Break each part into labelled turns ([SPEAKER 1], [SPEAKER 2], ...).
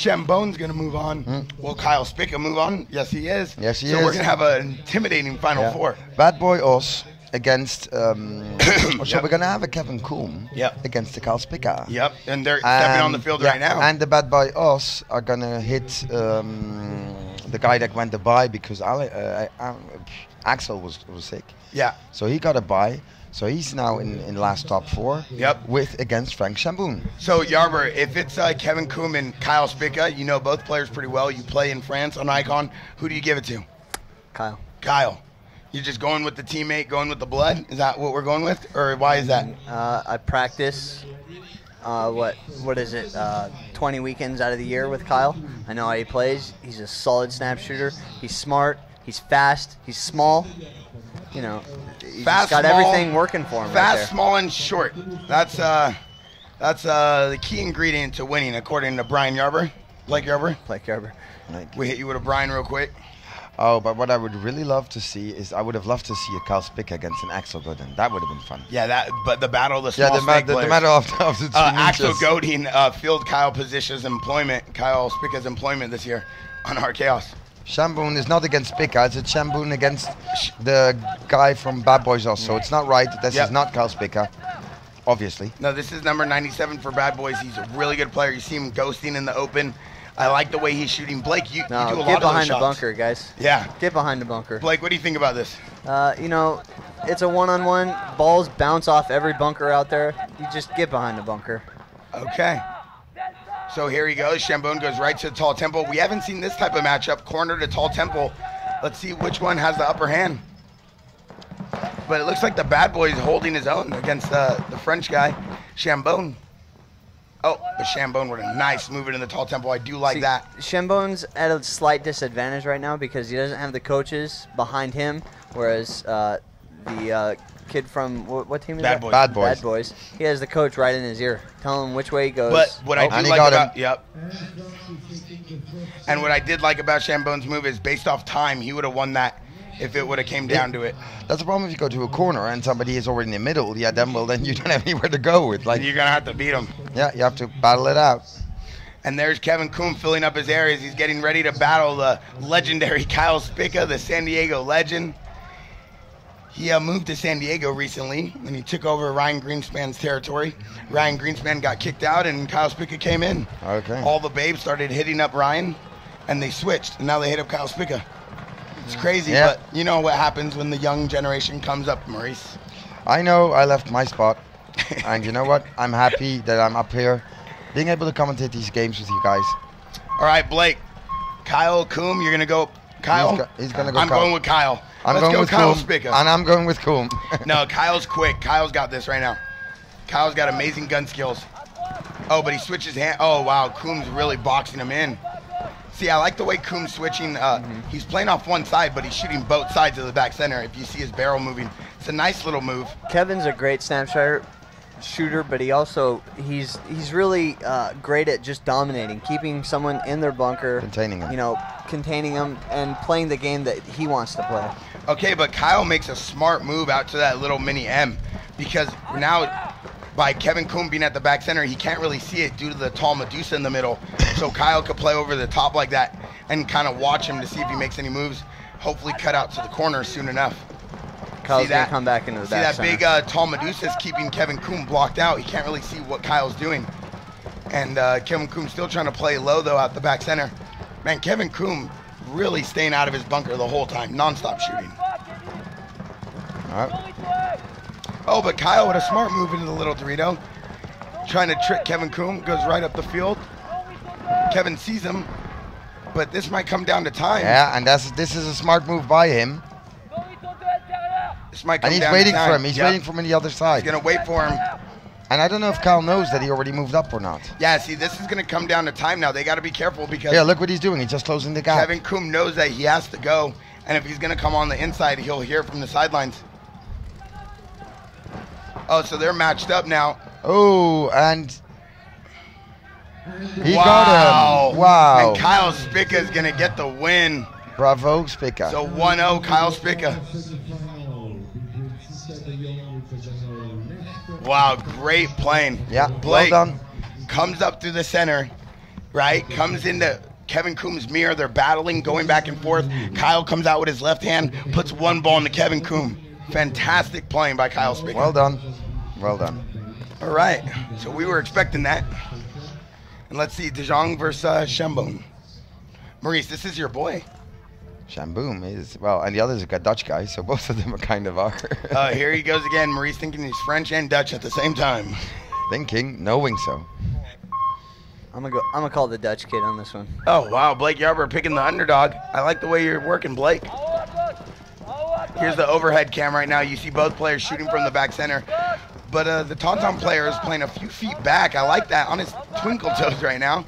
[SPEAKER 1] Shambone's going to move on. Will Kyle Spica move on? Yes, he is.
[SPEAKER 2] Yes, he is.
[SPEAKER 1] So we're going to have an intimidating Final Four.
[SPEAKER 2] Bad Boy Oz against... so we're going to have a Kevin Coombe against the Kyle Spica.
[SPEAKER 1] Yep, and they're stepping on the field right now.
[SPEAKER 2] And the Bad Boy Oz are going to hit the guy that went to bye because Axel was sick.
[SPEAKER 1] Yeah.
[SPEAKER 2] So he got a bye. So he's now in last top 4 with against Frank Chamboun.
[SPEAKER 1] So, Yarber, if it's Kevin Coombe and Kyle Spica, you know both players pretty well. You play in France on Icon. Who do you give it to?
[SPEAKER 3] Kyle.
[SPEAKER 1] Kyle. You're just going with the teammate, going with the blood? Is that what we're going with? Or why is that?
[SPEAKER 3] I practice, what is it, 20 weekends out of the year with Kyle. I know how he plays. He's a solid snap shooter. He's smart. He's fast. He's small. You know, he's got
[SPEAKER 1] small,
[SPEAKER 3] everything working for him.
[SPEAKER 1] Fast,
[SPEAKER 3] right there.
[SPEAKER 1] small, and short. That's the key ingredient to winning, according to Brian Yarber. Blake Yarber.
[SPEAKER 3] Blake Yarber.
[SPEAKER 1] We hit you with a Brian real quick.
[SPEAKER 2] Oh, but what I would really love to see is I would have loved to see a Kyle Spica against an Axel Godin. That would have been fun.
[SPEAKER 1] Yeah, but the battle of the small snake players.
[SPEAKER 2] The matter of the two
[SPEAKER 1] Axel
[SPEAKER 2] ninjas.
[SPEAKER 1] Godin filled Kyle Spica's employment this year on our Chaos.
[SPEAKER 2] Chamboun is not against Spica, it's a Chamboun against the guy from Bad Boys also. It's not right. This is not Kyle Spica, obviously.
[SPEAKER 1] No, this is number 97 for Bad Boys. He's a really good player. You see him ghosting in the open. I like the way he's shooting. Blake, you do a lot of those shots.
[SPEAKER 3] Get behind the bunker, guys.
[SPEAKER 1] Yeah.
[SPEAKER 3] Get behind the bunker.
[SPEAKER 1] Blake, what do you think about this?
[SPEAKER 3] You know, it's a one-on-one. Balls bounce off every bunker out there. You just get behind the bunker.
[SPEAKER 1] Okay. So here he goes. Chamboun goes right to the tall temple. We haven't seen this type of matchup, corner to tall temple. Let's see which one has the upper hand. But it looks like the Bad Boy is holding his own against the French guy, Chamboun. Oh, but Chamboun with a nice move in the tall temple. I do like that.
[SPEAKER 3] Chamboun's at a slight disadvantage right now because he doesn't have the coaches behind him, whereas the kid from what team is
[SPEAKER 1] Bad
[SPEAKER 3] that?
[SPEAKER 1] Boys.
[SPEAKER 2] Bad Boys.
[SPEAKER 3] Bad Boys. He has the coach right in his ear, telling him which way he goes.
[SPEAKER 1] But what I do like about and what I did like about Chamboun's move is based off time, he would have won that if it would have came down to it.
[SPEAKER 2] That's the problem if you go to a corner and somebody is already in the middle. Yeah, then you don't have anywhere to go with. Like
[SPEAKER 1] you're gonna have to beat him.
[SPEAKER 2] Yeah, you have to battle it out.
[SPEAKER 1] And there's Kevin Coombe filling up his areas. He's getting ready to battle the legendary Kyle Spica, the San Diego legend. He moved to San Diego recently, and he took over Ryan Greenspan's territory. Ryan Greenspan got kicked out, and Kyle Spica came in.
[SPEAKER 2] Okay.
[SPEAKER 1] All the babes started hitting up Ryan, and they switched, and now they hit up Kyle Spica. It's crazy, but you know what happens when the young generation comes up, Maurice.
[SPEAKER 2] I know I left my spot, and you know what? I'm happy that I'm up here, being able to commentate these games with you guys.
[SPEAKER 1] All right, Blake. Kyle Coombe, you're going to go Kyle?
[SPEAKER 2] He's going to go
[SPEAKER 1] I'm
[SPEAKER 2] Kyle.
[SPEAKER 1] going with Kyle.
[SPEAKER 2] I'm
[SPEAKER 1] Let's
[SPEAKER 2] going
[SPEAKER 1] go
[SPEAKER 2] with
[SPEAKER 1] Kyle
[SPEAKER 2] Coombe,
[SPEAKER 1] Spica.
[SPEAKER 2] and I'm going with Coombe.
[SPEAKER 1] No, Kyle's quick. Kyle's got this right now. Kyle's got amazing gun skills. Oh, but he switches hand. Oh, wow. Coombe's really boxing him in. See, I like the way Coombe's switching. He's playing off one side, but he's shooting both sides of the back center. If you see his barrel moving, it's a nice little move.
[SPEAKER 3] Kevin's a great snapshot shooter, but he's really great at just dominating, keeping someone in their bunker,
[SPEAKER 2] containing
[SPEAKER 3] them, and playing the game that he wants to play.
[SPEAKER 1] Okay, but Kyle makes a smart move out to that little mini M, because now by Kevin Coombe being at the back center, he can't really see it due to the tall Medusa in the middle. So Kyle could play over the top like that and kind of watch him to see if he makes any moves. Hopefully cut out to the corner soon enough.
[SPEAKER 3] Kyle's going to come back into the back
[SPEAKER 1] center. See that big tall Medusa is keeping Kevin Coombe blocked out. He can't really see what Kyle's doing. And Kevin Coombe's still trying to play low, though, out the back center. Man, Kevin Coombe really staying out of his bunker the whole time, nonstop shooting.
[SPEAKER 2] All right.
[SPEAKER 1] Oh, but Kyle with a smart move into the little Dorito. Trying to trick Kevin Coombe, goes right up the field. Kevin sees him, but this might come down to time.
[SPEAKER 2] Yeah, and this is a smart move by him.
[SPEAKER 1] This might come
[SPEAKER 2] and he's
[SPEAKER 1] down
[SPEAKER 2] waiting
[SPEAKER 1] to time.
[SPEAKER 2] for him. He's waiting for him on the other side.
[SPEAKER 1] He's going to wait for him.
[SPEAKER 2] And I don't know if Kyle knows that he already moved up or not.
[SPEAKER 1] Yeah, see, this is going to come down to time now. They got to be careful because...
[SPEAKER 2] Yeah, look what he's doing. He's just closing the gap.
[SPEAKER 1] Kevin Coombe knows that he has to go, and if he's going to come on the inside, he'll hear from the sidelines. Oh, so they're matched up now.
[SPEAKER 2] Oh, and he got him. Wow.
[SPEAKER 1] And Kyle Spica is going to get the win.
[SPEAKER 2] Bravo, Spica.
[SPEAKER 1] So 1-0, Kyle Spica. Wow, great playing.
[SPEAKER 2] Yeah,
[SPEAKER 1] Blake
[SPEAKER 2] well done.
[SPEAKER 1] comes up through the center, right? Comes into Kevin Coombs' mirror. They're battling, going back and forth. Kyle comes out with his left hand, puts one ball into Kevin Coombs. Fantastic playing by Kyle Spica.
[SPEAKER 2] Well done. Well done.
[SPEAKER 1] All right. So we were expecting that. And let's see, De Jong versus Schembone. Maurice, this is your boy.
[SPEAKER 2] Shamboom is, well, and the other's a Dutch guy, so both of them are kind of are.
[SPEAKER 1] Here he goes again. Maurice thinking he's French and Dutch at the same time.
[SPEAKER 2] Thinking, knowing so.
[SPEAKER 3] I'm gonna call the Dutch kid on this one.
[SPEAKER 1] Oh, wow. Blake Yarber picking the underdog. I like the way you're working, Blake. Here's the overhead cam right now. You see both players shooting from the back center. But the Tauntaun player is playing a few feet back. I like that on his twinkle toes right now.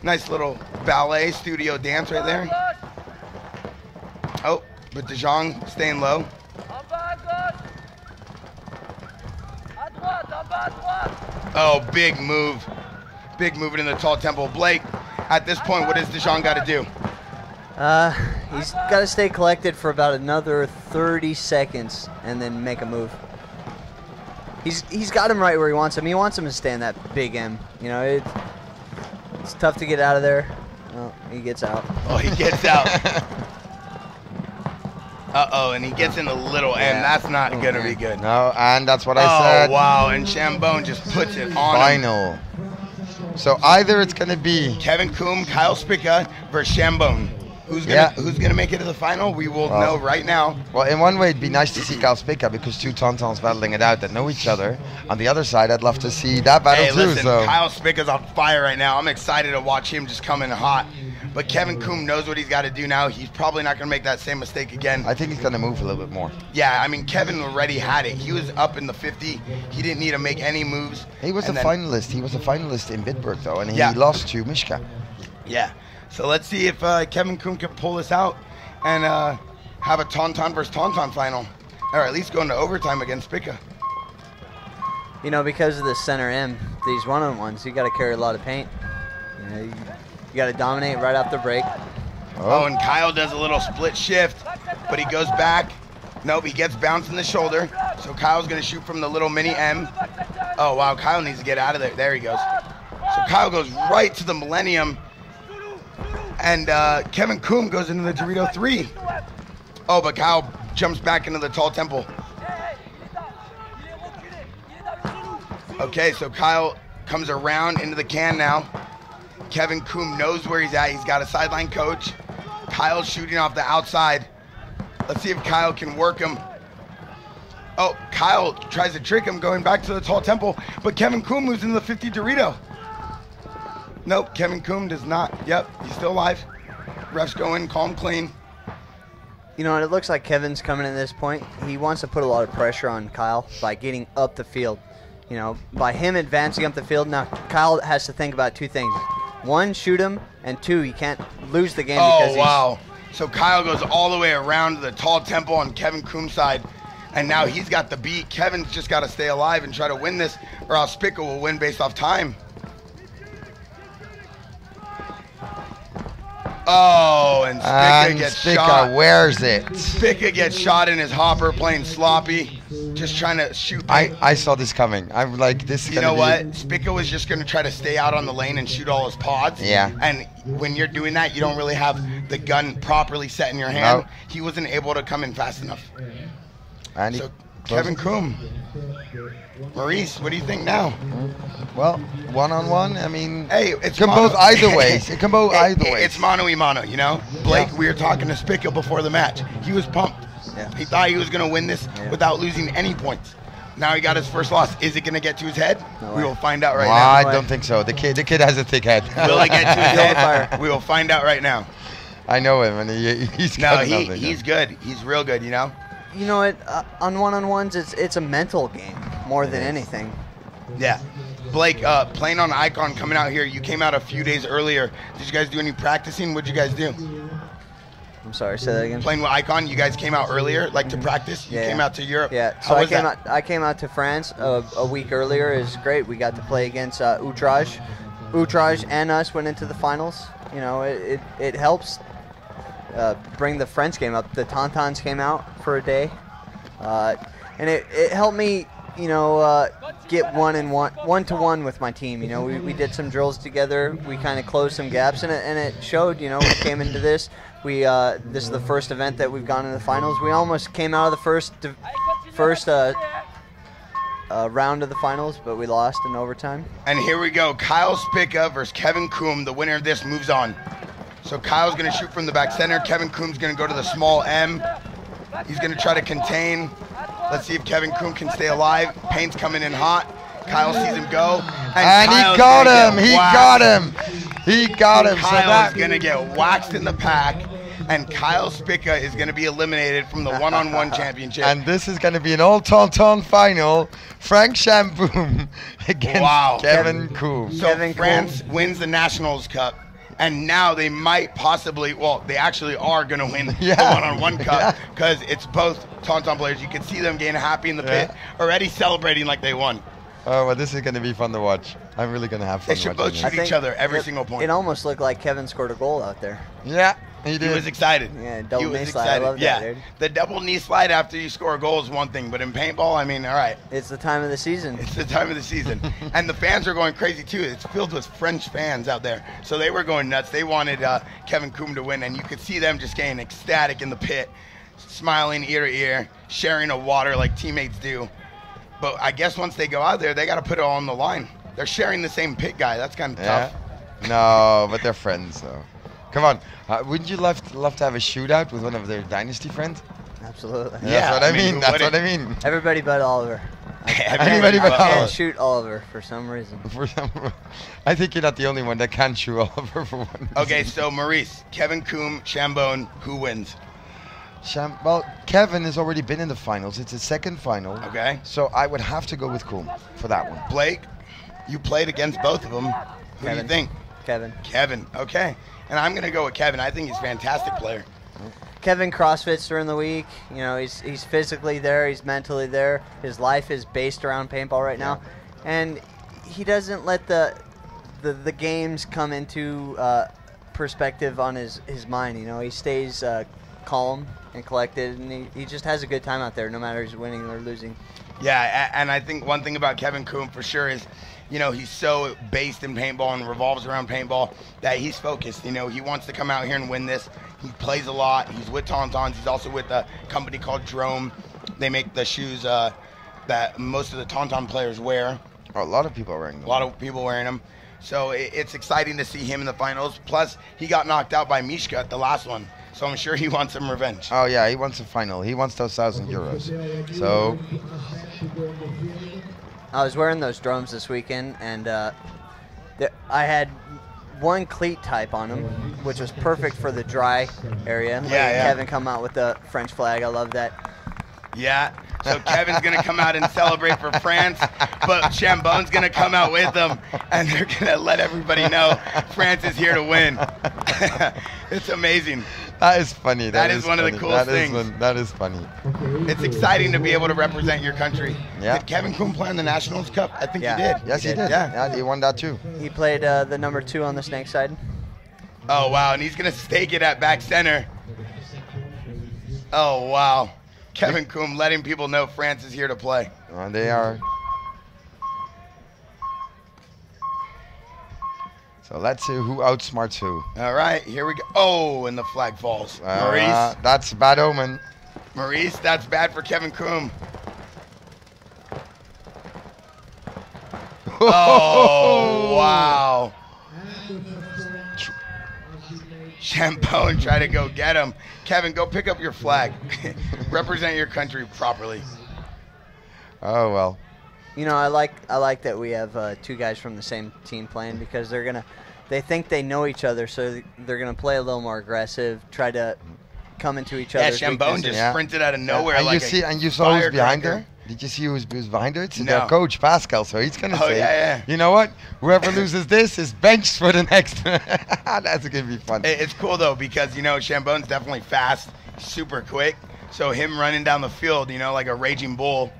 [SPEAKER 1] Nice little ballet studio dance right there. Oh, but De Jong staying low. Oh, big move. Big move into the tall temple. Blake, at this point, what does De Jong got to do?
[SPEAKER 3] He's got to stay collected for about another 30 seconds and then make a move. He's got him right where he wants him. He wants him to stay in that big M. You know, it's tough to get out of there. Well, he gets out.
[SPEAKER 1] Oh, he gets out. Uh-oh, and he gets in the little M. That's not going to be good.
[SPEAKER 2] No, and that's what I said.
[SPEAKER 1] Oh, wow, and Schembone just puts it on
[SPEAKER 2] Final. So either it's going to be
[SPEAKER 1] Kevin Coombs, Kyle Spica versus Schembone. Who's gonna make it to the final? We will know right now.
[SPEAKER 2] Well, in one way, it'd be nice to see Kyle Spica because two Tauntauns battling it out that know each other. On the other side, I'd love to see that battle too.
[SPEAKER 1] Listen,
[SPEAKER 2] so
[SPEAKER 1] Kyle Spica's on fire right now. I'm excited to watch him just come in hot. But Kevin Coombs knows what he's got to do now. He's probably not going to make that same mistake again.
[SPEAKER 2] I think he's going to move a little bit more.
[SPEAKER 1] Yeah, I mean, Kevin already had it. He was up in the 50. He didn't need to make any moves.
[SPEAKER 2] He was a finalist. He was a finalist in Bitburg, though, and he lost to Mishka.
[SPEAKER 1] Yeah. So let's see if Kevin Coombs can pull this out and have a Tauntaun versus Tauntaun final. Or at least go into overtime against Spica.
[SPEAKER 3] You know, because of the center M, these one-on-ones, you got to carry a lot of paint. You know, you got to dominate right off the break.
[SPEAKER 1] Oh, and Kyle does a little split shift, but he goes back. Nope, he gets bounced in the shoulder. So Kyle's going to shoot from the little mini M. Oh, wow, Kyle needs to get out of there. There he goes. So Kyle goes right to the Millennium. And Kevin Coombs goes into the Dorito 3. Oh, but Kyle jumps back into the tall temple. Okay, so Kyle comes around into the can now. Kevin Coombs knows where he's at. He's got a sideline coach. Kyle's shooting off the outside. Let's see if Kyle can work him. Oh, Kyle tries to trick him going back to the tall temple, but Kevin Coombs moves into the 50 Dorito. Nope, Kevin Coombs does not. Yep, he's still alive. Refs go in, calm, clean.
[SPEAKER 3] You know, and it looks like Kevin's coming at this point. He wants to put a lot of pressure on Kyle by getting up the field. You know, by him advancing up the field, now Kyle has to think about two things. One, shoot him, and two, he can't lose the game because
[SPEAKER 1] wow. So Kyle goes all the way around to the tall temple on Kevin Coombs' side, and now he's got the beat. Kevin's just got to stay alive and try to win this, or else Spica will win based off time. Oh, and Spica gets shot.
[SPEAKER 2] Wears it.
[SPEAKER 1] Spica gets shot in his hopper, playing sloppy, just trying to shoot.
[SPEAKER 2] I saw this coming. I'm like, this is
[SPEAKER 1] You know what? Spica was just going to try to stay out on the lane and shoot all his pods.
[SPEAKER 2] Yeah.
[SPEAKER 1] And when you're doing that, you don't really have the gun properly set in your hand.
[SPEAKER 2] No.
[SPEAKER 1] He wasn't able to come in fast enough.
[SPEAKER 2] And
[SPEAKER 1] so, Kevin Coombs. Maurice, what do you think now?
[SPEAKER 2] Well, one-on-one, I mean,
[SPEAKER 1] hey,
[SPEAKER 2] it can both either ways. It can go either way.
[SPEAKER 1] It's mano-y-mano, you know? Blake, we were talking to Spica before the match. He was pumped.
[SPEAKER 3] Yeah.
[SPEAKER 1] He thought he was going to win this without losing any points. Now he got his first loss. Is it going to get to his head?
[SPEAKER 3] No
[SPEAKER 1] we
[SPEAKER 3] way.
[SPEAKER 1] will find out right
[SPEAKER 2] No,
[SPEAKER 1] now.
[SPEAKER 2] I don't think so. The kid has a thick head.
[SPEAKER 1] Will it get to his head? We will find out right now.
[SPEAKER 2] I know him, and he's
[SPEAKER 1] he's good. He's real good, you know?
[SPEAKER 3] You know what? On one-on-ones, it's a mental game more than anything.
[SPEAKER 1] Yeah. Blake, playing on Icon, coming out here, you came out a few days earlier. Did you guys do any practicing? What'd you guys do?
[SPEAKER 3] I'm sorry, say that again.
[SPEAKER 1] Playing with Icon, you guys came out earlier, like to practice? You came out to Europe?
[SPEAKER 3] Yeah, so I came out to France a week earlier. It was great. We got to play against Outrage. Outrage and us went into the finals. You know, it helps bring the French game up. The Tauntauns came out for a day. And it helped me, you know, get one-to-one with my team. You know, we did some drills together. We kind of closed some gaps, and it showed. You know, we came into this. This is the first event that we've gone into the finals. We almost came out of the first round of the finals, but we lost in overtime.
[SPEAKER 1] And here we go. Kyle Spica versus Kevin Coombe. The winner of this moves on. So Kyle's going to shoot from the back center. Kevin Coombe's going to go to the small M. He's going to try to contain. Let's see if Kevin Coombe can stay alive. Payne's coming in hot. Kyle sees him go.
[SPEAKER 2] And he got him. He got him. He got him.
[SPEAKER 1] Kyle's going to get waxed in the pack. And Kyle Spica is going to be eliminated from the one-on-one championship.
[SPEAKER 2] And this is going to be an all-Tauntaun final. Frank Chamboun against Kevin Coombe.
[SPEAKER 1] So France wins the Nationals Cup. And now they might possibly, well, they actually are going to win the one-on-one cup because it's both Tauntaun players. You can see them getting happy in the pit, already celebrating like they won.
[SPEAKER 2] Oh, well, this is going to be fun to watch. I'm really going to have fun.
[SPEAKER 1] They should both shoot each other every single point.
[SPEAKER 3] It almost looked like Kevin scored a goal out there.
[SPEAKER 2] Yeah, he did.
[SPEAKER 1] He was excited.
[SPEAKER 3] Yeah, double knee slide. I love that, dude.
[SPEAKER 1] The double knee slide after you score a goal is one thing, but in paintball, I mean, all right.
[SPEAKER 3] It's the time of the season.
[SPEAKER 1] It's the time of the season. And the fans are going crazy, too. It's filled with French fans out there. So they were going nuts. They wanted Kevin Coombe to win, and you could see them just getting ecstatic in the pit, smiling ear to ear, sharing a water like teammates do. But I guess once they go out there, they got to put it all on the line. They're sharing the same pit guy. That's kind of tough.
[SPEAKER 2] No, but they're friends, though. Come on. Wouldn't you love to have a shootout with one of their Dynasty friends?
[SPEAKER 3] Absolutely.
[SPEAKER 2] Yeah, that's what I mean. That's what I mean.
[SPEAKER 3] Everybody but Oliver.
[SPEAKER 2] Everybody but Oliver.
[SPEAKER 3] I can't shoot Oliver for some reason.
[SPEAKER 2] I think you're not the only one that can shoot Oliver for one reason.
[SPEAKER 1] Okay, so Maurice, Kevin Coombe, Chamboun, who wins?
[SPEAKER 2] Well, Kevin has already been in the finals. It's his second final.
[SPEAKER 1] Okay.
[SPEAKER 2] So I would have to go with Coombe for that one.
[SPEAKER 1] Blake, you played against both of them. Who do you think?
[SPEAKER 3] Kevin.
[SPEAKER 1] Kevin, okay. And I'm going to go with Kevin. I think he's a fantastic player.
[SPEAKER 3] Kevin CrossFits during the week. You know, he's physically there. He's mentally there. His life is based around paintball right now. And he doesn't let the games come into perspective on his mind. You know, he stays calm and collected, and he just has a good time out there, no matter if he's winning or losing.
[SPEAKER 1] Yeah, and I think one thing about Kevin Coombe for sure is, you know, he's so based in paintball and revolves around paintball that he's focused. You know, he wants to come out here and win this. He plays a lot. He's with Tauntauns. He's also with a company called Drome. They make the shoes that most of the Tauntaun players wear.
[SPEAKER 2] A lot of people are wearing them.
[SPEAKER 1] A lot of people wearing them. So it's exciting to see him in the finals. Plus, he got knocked out by Mishka at the last one. So I'm sure he wants some revenge.
[SPEAKER 2] Oh, yeah, he wants a final. He wants those €1,000. So
[SPEAKER 3] I was wearing those drums this weekend, and I had one cleat type on them, which was perfect for the dry area. Kevin come out with the French flag. I love that.
[SPEAKER 1] Yeah. So Kevin's going to come out and celebrate for France, but Chamboun's going to come out with them, and they're going to let everybody know France is here to win. It's amazing.
[SPEAKER 2] That is funny.
[SPEAKER 1] That is one of the coolest things.
[SPEAKER 2] That is funny.
[SPEAKER 1] It's exciting to be able to represent your country.
[SPEAKER 2] Yeah.
[SPEAKER 1] Did Kevin Coombe play in the Nationals Cup? I think he did.
[SPEAKER 2] Yes, he did. Yeah, he won that too.
[SPEAKER 3] He played the number 2 on the snake side.
[SPEAKER 1] Oh, wow. And he's going to stake it at back center. Oh, wow. Kevin Coombe letting people know France is here to play.
[SPEAKER 2] They are. So let's see who outsmarts who.
[SPEAKER 1] All right, here we go. Oh, and the flag falls. Maurice.
[SPEAKER 2] That's a bad omen.
[SPEAKER 1] Maurice, that's bad for Kevin Coombe. Oh, wow. Chamboun tried to go get him. Kevin, go pick up your flag. Represent your country properly.
[SPEAKER 2] Oh, well.
[SPEAKER 3] You know, I like that we have 2 guys from the same team playing, because they think they know each other, so they're gonna play a little more aggressive, try to come into each other's
[SPEAKER 1] weaknesses. Chamboun just sprinted out of nowhere
[SPEAKER 2] and you saw who's behind her? Did you see who's behind her? It's their coach, Pascal, so he's gonna say, you know what? Whoever loses this is benched for the next. That's gonna be fun.
[SPEAKER 1] It's cool though, because you know Chamboun's definitely fast, super quick. So him running down the field, you know, like a raging bull.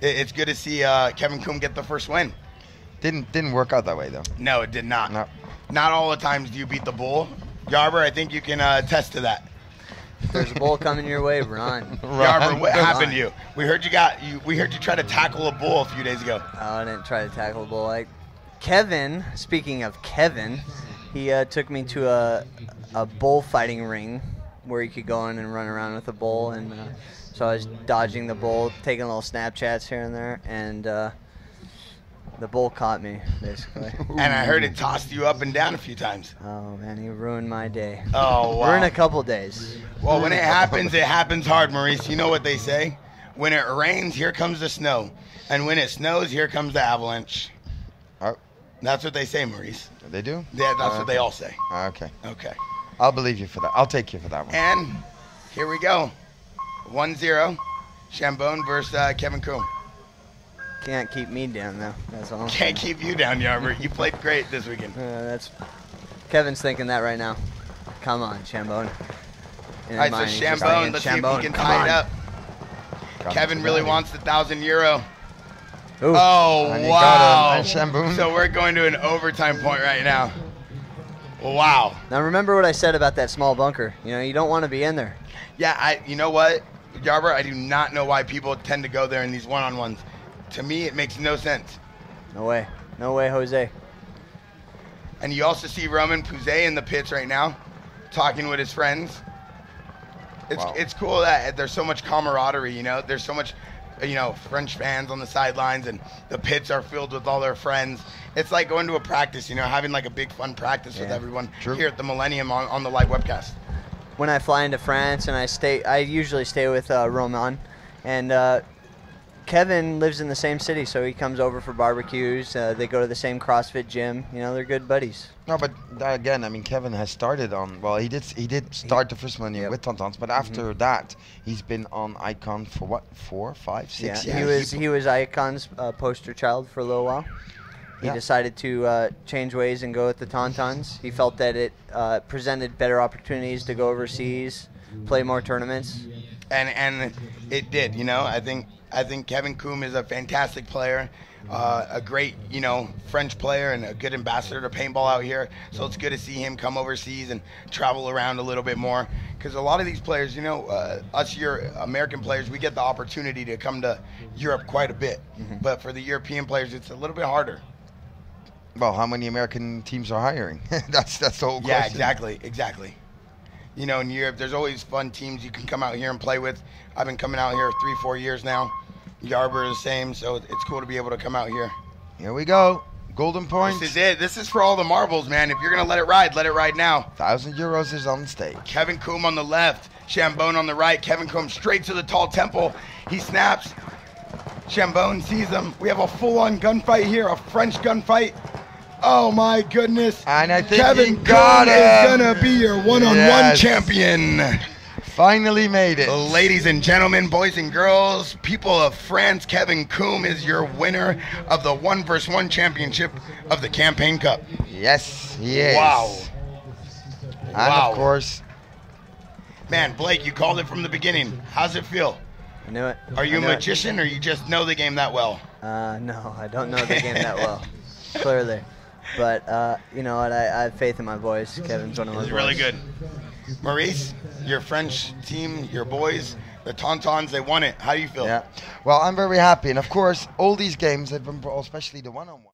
[SPEAKER 1] It's good to see Kevin Coombe get the first win.
[SPEAKER 2] Didn't work out that way though.
[SPEAKER 1] No, it did not.
[SPEAKER 2] No.
[SPEAKER 1] Not all the times do you beat the bull. Yarber, I think you can attest to that.
[SPEAKER 3] If there's a bull coming your way, run.
[SPEAKER 1] Yarber, what happened to you? We heard you try to tackle a bull a few days ago.
[SPEAKER 3] Oh, I didn't try to tackle a bull. Kevin, speaking of Kevin, he took me to a bullfighting ring where you could go in and run around with a bull, and so I was dodging the bull, taking little Snapchats here and there, and the bull caught me, basically.
[SPEAKER 1] And I heard it tossed you up and down a few times.
[SPEAKER 3] Oh, man, he ruined my day.
[SPEAKER 1] Oh, wow.
[SPEAKER 3] Ruined a couple days.
[SPEAKER 1] Well, when it happens hard, Maurice. You know what they say? When it rains, here comes the snow. And when it snows, here comes the avalanche. That's what they say, Maurice.
[SPEAKER 2] They do?
[SPEAKER 1] Yeah, that's what they all say.
[SPEAKER 2] Okay.
[SPEAKER 1] Okay.
[SPEAKER 2] I'll believe you for that. I'll take you for that one.
[SPEAKER 1] And here we go. 1-0. Chambon versus Kevin Coom.
[SPEAKER 3] Can't keep me down, though. That's all.
[SPEAKER 1] Can't keep you down, Yarber. You played great this weekend.
[SPEAKER 3] Kevin's thinking that right now. Come on, Chambon.
[SPEAKER 1] All right, so Chambon, let's see if he can tie it up. Kevin really wants the €1,000.
[SPEAKER 3] Ooh.
[SPEAKER 1] Oh, wow.
[SPEAKER 2] So
[SPEAKER 1] we're going to an overtime point right now. Wow.
[SPEAKER 3] Now remember what I said about that small bunker. You don't want to be in there.
[SPEAKER 1] Yeah, you know what, Yarber? I do not know why people tend to go there in these one-on-ones. To me, it makes no sense.
[SPEAKER 3] No way. No way, Jose.
[SPEAKER 1] And you also see Roman Pouzet in the pits right now, talking with his friends. It's cool that there's so much camaraderie, There's so much, French fans on the sidelines, and the pits are filled with all their friends. It's like going to a practice, having like a big fun practice with everyone here at the Millennium on the live webcast. When
[SPEAKER 3] I fly into France and I usually stay with Roman, and Kevin lives in the same city, so he comes over for barbecues. They go to the same CrossFit gym. They're good buddies.
[SPEAKER 2] No, but again, Kevin has started on. Well, he did start the first Millennium with Tauntauns, but after that, he's been on Icon for what, 4, 5, 6 years.
[SPEAKER 3] He was Icon's poster child for a little while. He decided to change ways and go with the Tauntauns. He felt that it presented better opportunities to go overseas, play more tournaments,
[SPEAKER 1] and it did. I think Kevin Coom is a fantastic player, a great, French player and a good ambassador to paintball out here. So it's good to see him come overseas and travel around a little bit more. Because a lot of these players, us American players, we get the opportunity to come to Europe quite a bit. Mm-hmm. But for the European players, it's a little bit harder.
[SPEAKER 2] Well, how many American teams are hiring? that's the whole question.
[SPEAKER 1] Yeah, exactly. In Europe, there's always fun teams you can come out here and play with. I've been coming out here 3-4 years now. Yarber is the same, so it's cool to be able to come out here.
[SPEAKER 2] Here we go. Golden points.
[SPEAKER 1] This is it. This is for all the marbles, man. If you're going to let it ride now.
[SPEAKER 2] €1,000 is on the stage.
[SPEAKER 1] Kevin Coom on the left. Chambon on the right. Kevin Coom straight to the tall temple. He snaps. Chambon sees him. We have a full-on gunfight here, a French gunfight. Oh, my goodness.
[SPEAKER 2] And I think
[SPEAKER 1] Kevin Coom is going to be your one-on-one champion.
[SPEAKER 2] Finally made it.
[SPEAKER 1] Ladies and gentlemen, boys and girls, people of France, Kevin Coom is your winner of the 1vs1 championship of the Campaign Cup.
[SPEAKER 2] Yes, he is.
[SPEAKER 1] Wow.
[SPEAKER 2] And of course.
[SPEAKER 1] Man, Blake, you called it from the beginning. How's it feel?
[SPEAKER 3] I knew it.
[SPEAKER 1] Are you a magician or you just know the game that well?
[SPEAKER 3] No, I don't know the game that well. Clearly. But you know what? I have faith in my boys. Kevin's one of my boys.
[SPEAKER 1] He's really good. Maurice, your French team, your boys, the Tauntauns, they won it. How do you feel?
[SPEAKER 2] Yeah. Well, I'm very happy. And, of course, all these games have been, especially the one-on-one.